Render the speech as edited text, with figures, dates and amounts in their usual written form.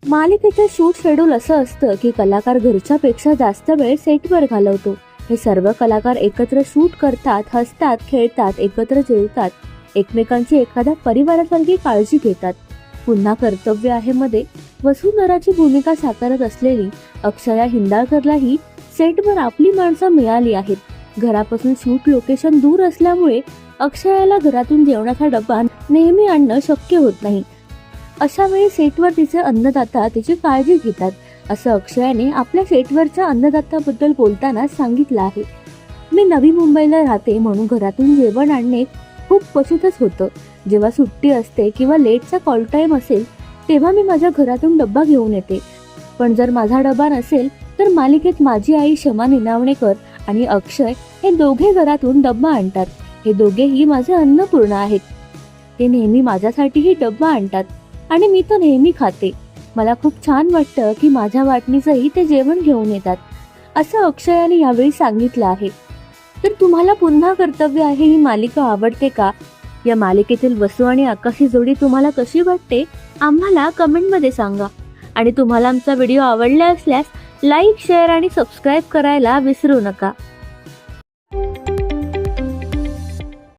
मालिकेचं shoot schedule असं असतं की कलाकार घरच्या पेक्षा जास्त वेळ सेटवर घालवतो. हे सर्व कलाकार एकत्र शूट करतात, हसतात, खेळतात, एकत्र जेवतात, एकमेकांची एखाद्या परिवारासारखी काळजी घेतात. पुन्हा कर्तव्य आहे मध्ये वसुंधराची भूमिका साकारत असलेली अक्षया हिंदाळकरलाही सेटवर आपली माणसं मिळाली आहेत. घरापासून शूट लोकेशन दूर असल्यामुळे अक्षयाला घरातून जेवणाचा डब्बा नेहमी आणणं शक्य होत नाही. अशा वेळी सेटवर तिचे अन्नदाता तिची काळजी घेतात, असं अक्षयाने आपल्या सेटवरच्या अन्नदात्याबद्दल बोलताना सांगितलं आहे. मी नवी मुंबईला राहते म्हणून घरातून जेवण आणणे खूप क्वचितच होतं. जेव्हा सुट्टी असते किंवा लेटचा कॉल टाईम असेल तेव्हा मी माझ्या घरातून डब्बा घेऊन येते. पण जर माझा डबा नसेल तर मालिकेत माझी आई शमा निनावणेकर आणि अक्षय हे दोघे घरातून डब्बा आणतात. हे दोघेही माझे अन्नपूर्ण आहेत. ते नेहमी माझ्यासाठीही डब्बा आणतात आणि मी तो नेहमी खाते. मला खूप छान वाटतं की माझ्या वाटणीचंही ते जेवण घेऊन येतात, असं अक्षयाने यावेळी सांगितलं आहे. तर तुम्हाला पुन्हा कर्तव्य आहे ही मालिका आवडते का? या मालिकेतील वसू आणि आकाशी जोडी तुम्हाला कशी वाटते आम्हाला कमेंटमध्ये सांगा. आणि तुम्हाला आमचा व्हिडिओ आवडला असल्यास लाईक, शेअर आणि सबस्क्राईब करायला विसरू नका.